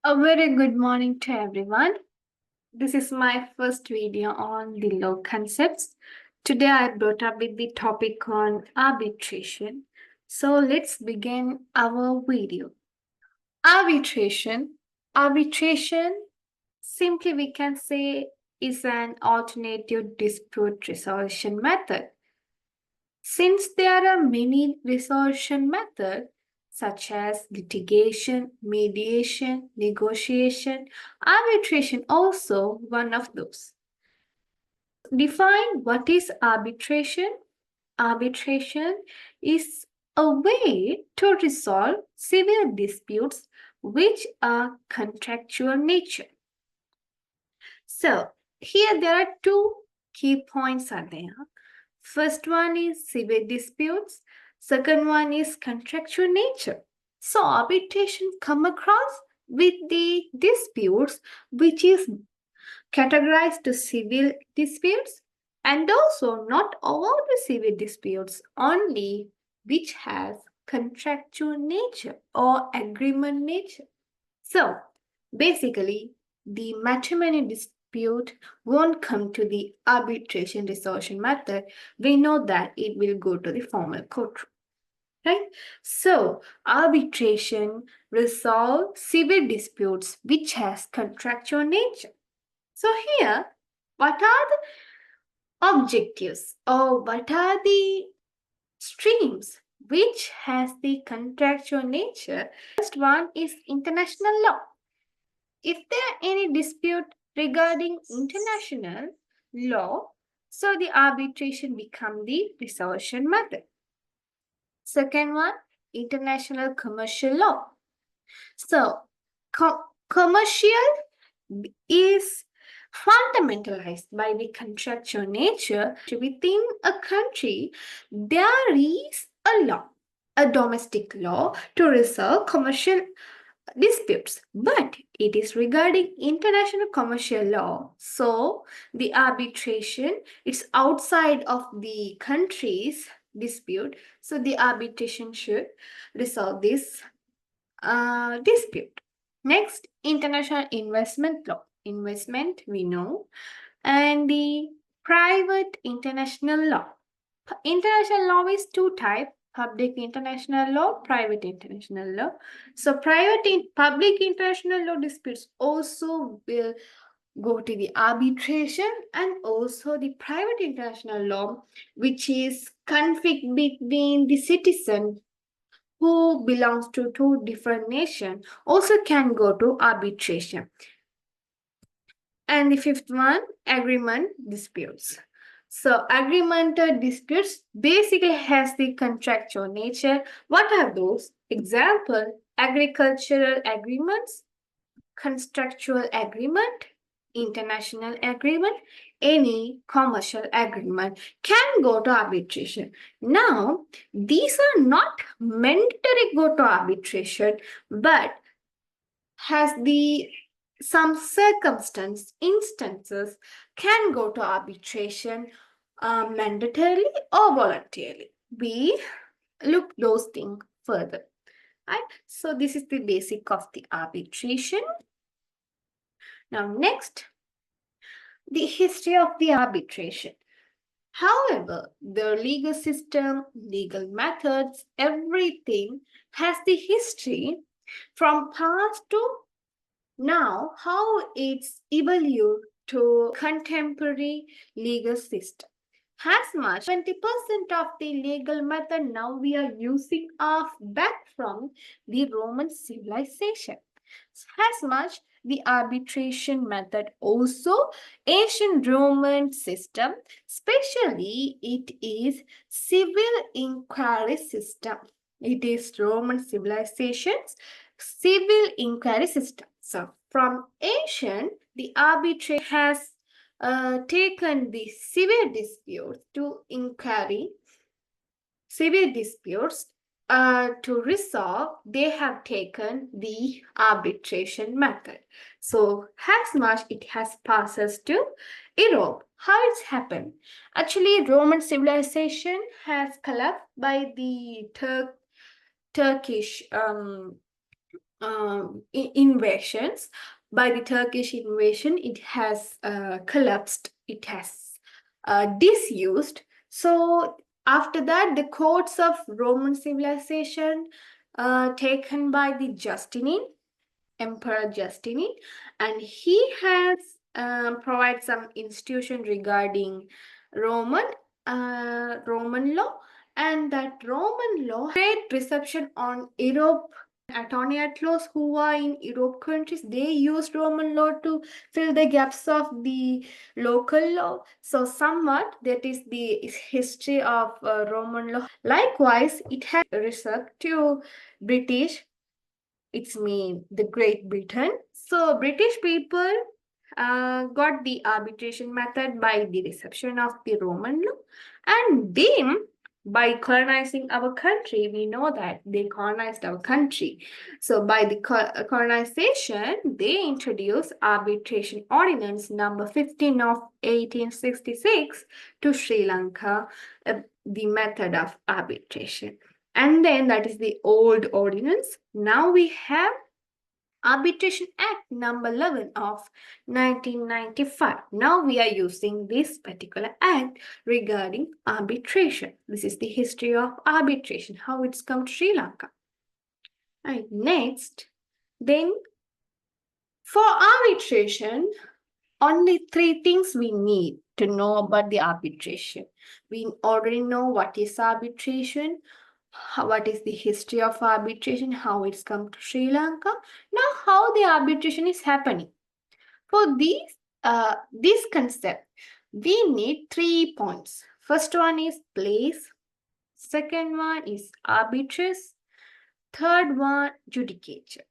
A very good morning to everyone. This is my first video on the law concepts. Today I brought up with the topic on arbitration. So let's begin our video. Arbitration. Arbitration, simply we can say, is an alternative dispute resolution method. Since there are many resolution methods, such as litigation, mediation, negotiation, arbitration also one of those. Define what is arbitration. Arbitration is a way to resolve civil disputes which are contractual nature. So here there are two key points are there. First one is civil disputes. Second one is contractual nature. So arbitration come across with the disputes which is categorized to civil disputes and also not all the civil disputes, only which has contractual nature or agreement nature. So basically the matrimony dispute won't come to the arbitration resolution method. We know that it will go to the formal courtroom. Right? So, arbitration resolves civil disputes which has contractual nature. So here, what are the objectives or what are the streams which has the contractual nature? First one is international law. If there are any dispute regarding international law, so the arbitration become the resolution method. Second one, international commercial law. So, commercial is fundamentalized by the contractual nature. Within a country, there is a law, a domestic law to resolve commercial disputes, but it is regarding international commercial law. So the arbitration is outside of the country's dispute. So the arbitration should resolve this dispute. Next, international investment law. Investment, we know, and the private international law. International law is two types: public international law, private international law. So public international law disputes also will go to the arbitration, and also the private international law, which is conflict between the citizen who belongs to two different nations, also can go to arbitration. And the fifth one, agreement disputes. So agreement disputes basically has the contractual nature. What are those? Example, agricultural agreements, contractual agreement, international agreement, any commercial agreement can go to arbitration. Now, these are not mandatory go to arbitration, but has the some instances can go to arbitration mandatorily or voluntarily. We look those things further. Right? So this is the basic of the arbitration. Now next, the history of the arbitration. However, the legal system, legal methods, everything has the history from past to now, how it's evolved to contemporary legal system. As much 20% of the legal method now we are using are back from the Roman civilization. As much the arbitration method also ancient Roman system, especially it is civil inquiry system. It is Roman civilization's civil inquiry system. So from ancient, the arbitration has taken the civil disputes to inquiry, civil disputes to resolve, they have taken the arbitration method. So as much it has passes to Europe. How it's happened? Actually, Roman civilization has collapsed by the Turkish invasions. By the Turkish invasion, it has collapsed, it has disused. So after that, the codes of Roman civilization taken by the Justinian, Emperor Justinian, and he has provided some institution regarding Roman Roman law, and that Roman law great reception on Europe. Attorney laws who are in Europe countries, they used Roman law to fill the gaps of the local law. So somewhat that is the history of Roman law. Likewise, it has reserved to British, it's mean the Great Britain. So British people got the arbitration method by the reception of the Roman law, and then by colonizing our country, we know that they colonized our country. So by the colonization, they introduced Arbitration Ordinance number 15 of 1866 to Sri Lanka, the method of arbitration. And then that is the old ordinance. Now we have Arbitration Act number 11 of 1995. Now we are using this particular act regarding arbitration. This is the history of arbitration, how it's come to Sri Lanka. Right, next, then for arbitration, only 3 things we need to know about the arbitration. We already know what is arbitration, what is the history of arbitration, how it's come to Sri Lanka. Now, how the arbitration is happening. For this concept, we need 3 points. First one is place. Second one is arbitrage. Third one, judicature.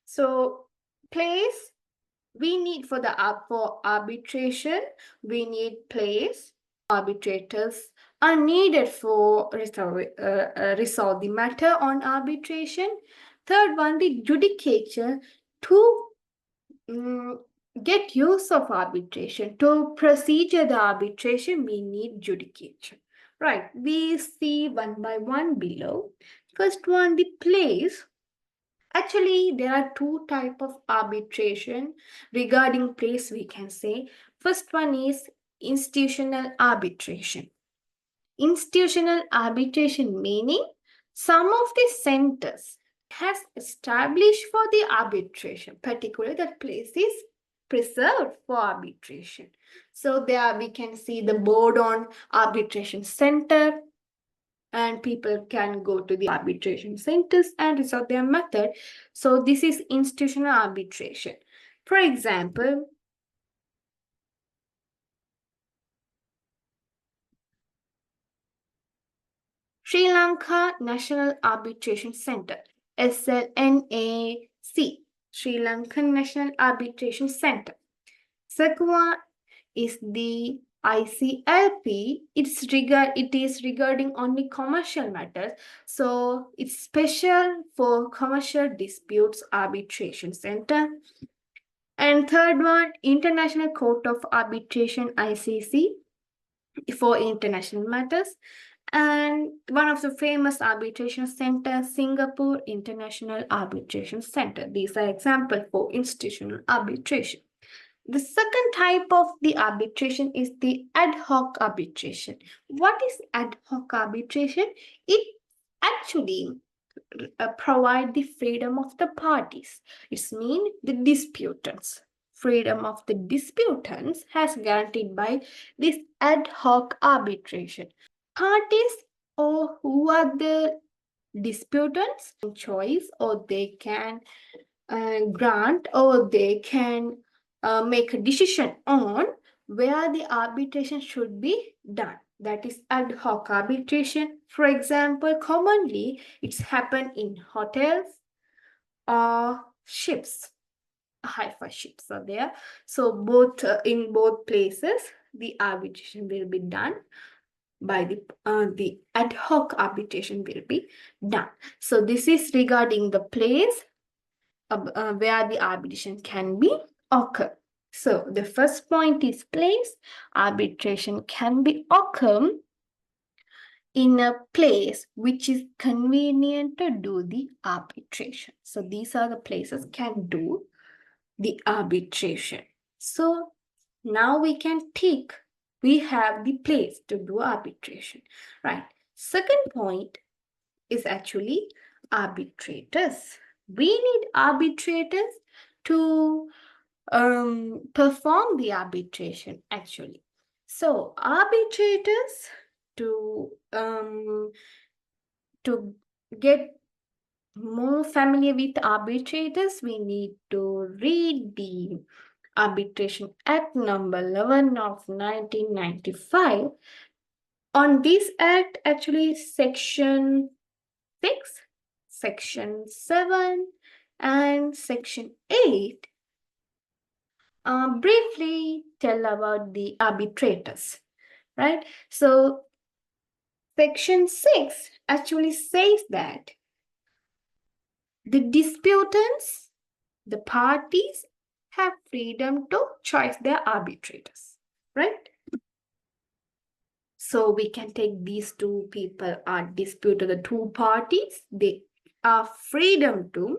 So, place, we need for arbitration, we need place. Arbitrators are needed for resolve the matter on arbitration. Third one, the judicature, to get use of arbitration. To procedure the arbitration, we need judicature. Right, we see one by one below. First one, the place. Actually, there are 2 types of arbitration regarding place, we can say. First one is institutional arbitration. Institutional arbitration meaning some of the centers has established for the arbitration, particularly that place is preserved for arbitration. So there we can see the board on arbitration center, and people can go to the arbitration centers and resolve their method. So this is institutional arbitration. For example, Sri Lanka National Arbitration Center, SLNAC, Sri Lankan National Arbitration Center. Second one is the ICLP. It is regarding only commercial matters. So it's special for commercial disputes arbitration center. And third one, International Court of Arbitration, ICC, for international matters. And one of the famous arbitration centers, Singapore International Arbitration Center. These are examples for institutional arbitration. The second type of the arbitration is the ad hoc arbitration. What is ad hoc arbitration? It actually provide the freedom of the parties. It means the disputants. Freedom of the disputants has guaranteed by this ad hoc arbitration. Parties or who are the disputants choice, or they can grant, or they can make a decision on where the arbitration should be done. That is ad hoc arbitration. For example, commonly it's happened in hotels or ships. Hi-fi ships are there. So both in both places, the arbitration will be done by the ad hoc arbitration will be done. So this is regarding the place where the arbitration can be occur. So the first point is place. Arbitration can be occur in a place which is convenient to do the arbitration. So these are the places can do the arbitration. So now we can tick, we have the place to do arbitration, right? Second point is actually arbitrators. We need arbitrators to perform the arbitration actually. So arbitrators to get more familiar with arbitrators, we need to read the Arbitration Act number 11 of 1995. On this act, actually, section 6, section 7, and section 8 briefly tell about the arbitrators, right? So section 6 actually says that the disputants, the parties, have freedom to choose their arbitrators, right? So we can take these two people are disputed, the two parties, they are freedom to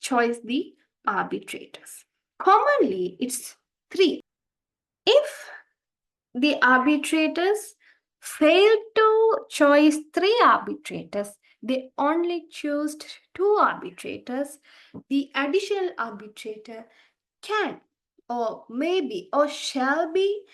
choose the arbitrators. Commonly, it's 3. If the arbitrators fail to choose 3 arbitrators, they only choose 2 arbitrators, the additional arbitrator can or maybe or shall be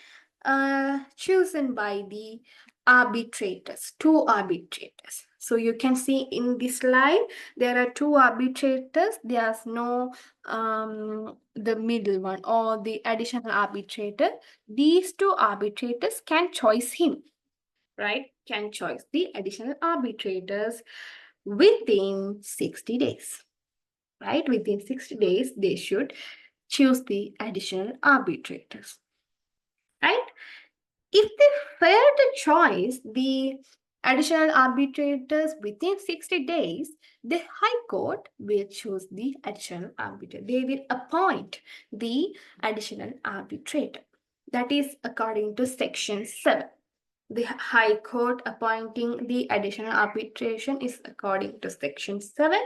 chosen by the arbitrators, 2 arbitrators. So you can see in this slide, there are 2 arbitrators. There's no the middle one or the additional arbitrator. These 2 arbitrators can choose him, right? Can choose the additional arbitrators within 60 days, right? Within 60 days, they should choose the additional arbitrators, right? If they fail to choose the additional arbitrators within 60 days, the High Court will choose the additional arbitrator. They will appoint the additional arbitrator. That is according to Section 7. The High Court appointing the additional arbitration is according to Section 7.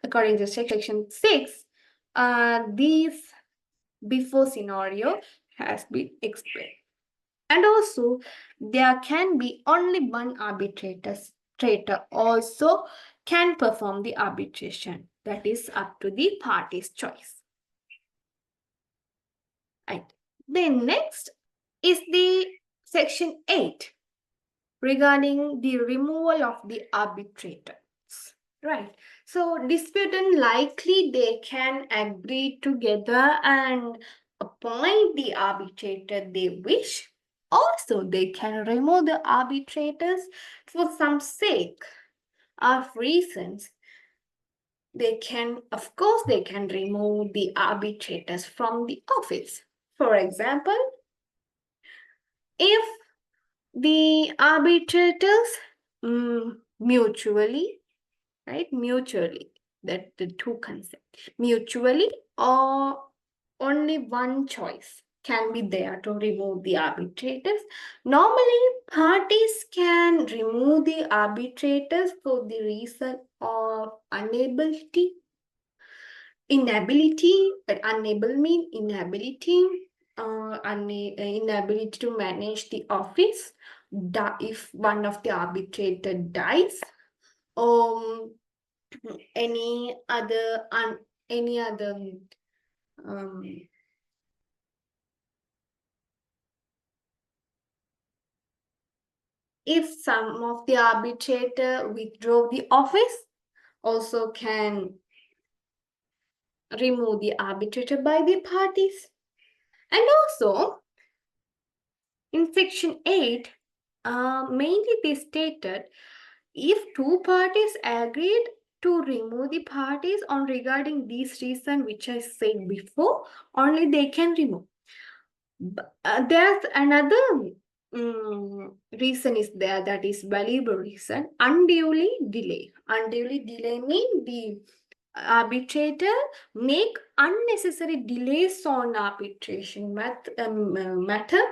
According to Section 6, these before scenario has been explained. And also, there can be only one arbitrator also can perform the arbitration. That is up to the party's choice. Right. Then next is the Section 8 regarding the removal of the arbitrators. Right. So disputant likely they can agree together and appoint the arbitrator they wish. Also, they can remove the arbitrators for some sake of reasons. They can, of course, they can remove the arbitrators from the office. For example, if the arbitrators mutually, right, mutually, that the two concepts, mutually or only one choice can be there to remove the arbitrators. Normally, parties can remove the arbitrators for the reason of inability. Unable mean inability, inability to manage the office. If one of the arbitrator dies, any other um, if some of the arbitrator withdraw the office, also can remove the arbitrator by the parties. And also, in Section 8, mainly they stated if 2 parties agreed to remove the parties on regarding these reasons which I said before, only they can remove. There's another reason is there, that is valuable reason, unduly delay. Unduly delay means the arbitrator make unnecessary delays on arbitration matter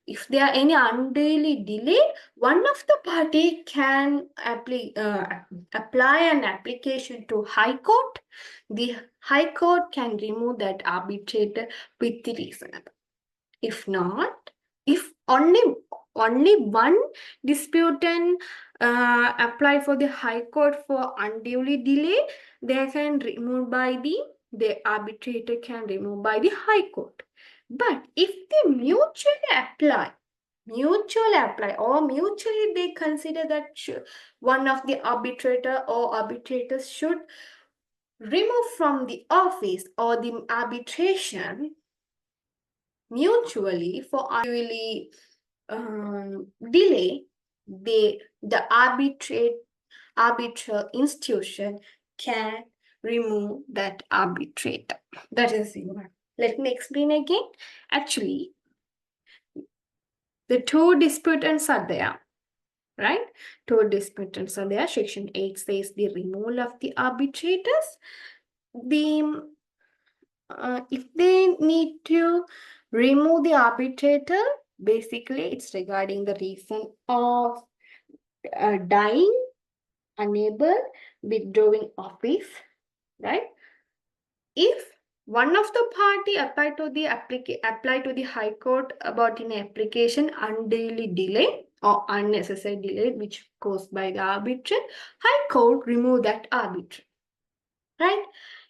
if there are any unduly delay, one of the party can apply an application to High Court. The High Court can remove that arbitrator with the reasonable. If not, if only one disputant apply for the High Court for unduly delay, they can remove by the arbitrator can remove by the High Court. But if they mutually apply or mutually they consider that one of the arbitrator or arbitrators should remove from the office or the arbitration mutually for unduly delay, the arbitral institution can remove that arbitrator. That is human. Let me explain again. Actually, the two disputants are there, right? Two disputants are there. Section 8 says the removal of the arbitrators. If they need to remove the arbitrator, basically it's regarding the reason of dying, unable, withdrawing office, right? If one of the party apply to the High Court about an application unduly delay or unnecessary delay which caused by the arbitrator, High Court remove that arbitrator, right?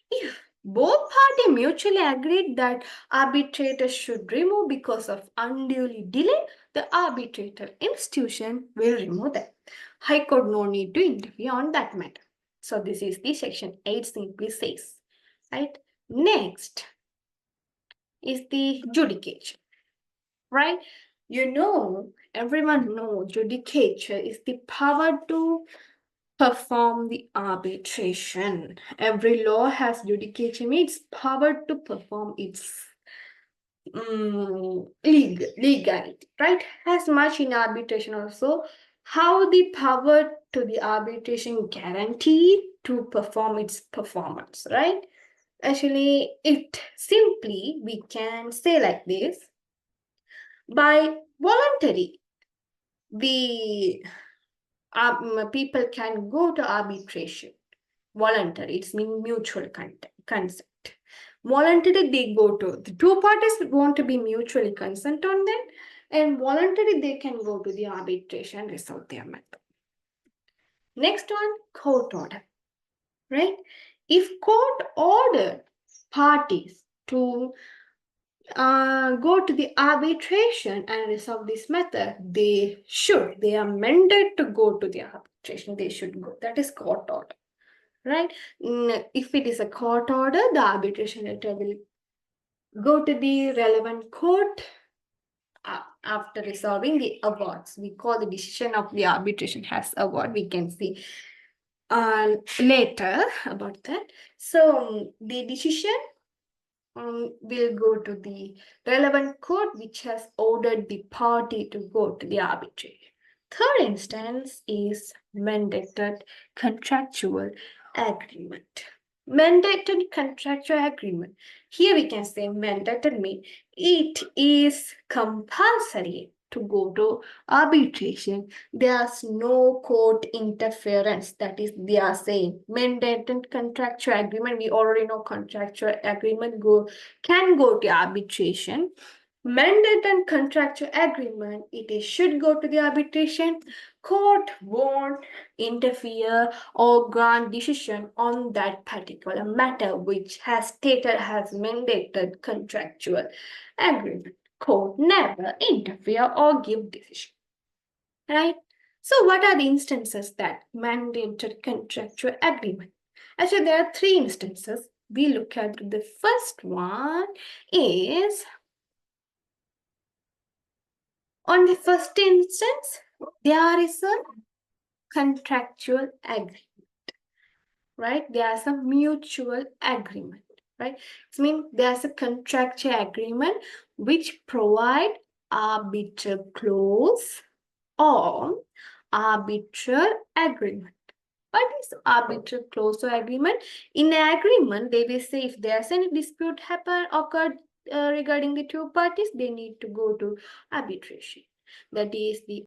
If both parties mutually agreed that arbitrator should remove because of unduly delay, the arbitrator institution will remove them. High Court no need to interfere on that matter. So this is the section 8 simply says, right? Next is the judicature, right? Everyone knows judicature is the power to perform the arbitration. Every law has judicature means power to perform its legality, right? As much in arbitration also, how the power to the arbitration guaranteed to perform its performance, right? Actually, it simply we can say like this: by voluntary, the people can go to arbitration. Voluntary, it's mean mutual consent. Voluntary, they go to the two parties want to be mutually consent on that, and voluntary they can go to the arbitration and resolve their matter. Next one, court order, right? If court ordered parties to go to the arbitration and resolve this matter, they are mandated to go to the arbitration. They should go. That is court order, right? If it is a court order, the arbitration letter will go to the relevant court after resolving the awards. We call the decision of the arbitration has award. We can see later about that. So the decision will go to the relevant court which has ordered the party to go to the arbitration. Third instance is mandated contractual agreement. Mandated contractual agreement. Here we can say mandated means it is compulsory to go to arbitration. There's no court interference. That is, they are saying mandated contractual agreement. We already know contractual agreement can go to arbitration. Mandated contractual agreement, should go to the arbitration. Court won't interfere or grant decision on that particular matter which has stated as mandated contractual agreement. Court never interfere or give decision, right? So what are the instances that mandated contractual agreement? Actually, there are three instances. We look at the first one is, on the first instance, there is a contractual agreement, right? There is a mutual agreement, right? It means there's a contractual agreement which provide arbitral clause or arbitral agreement. What is arbitral clause or agreement? In an agreement, they will say if there's any dispute occurred regarding the two parties, they need to go to arbitration. That is the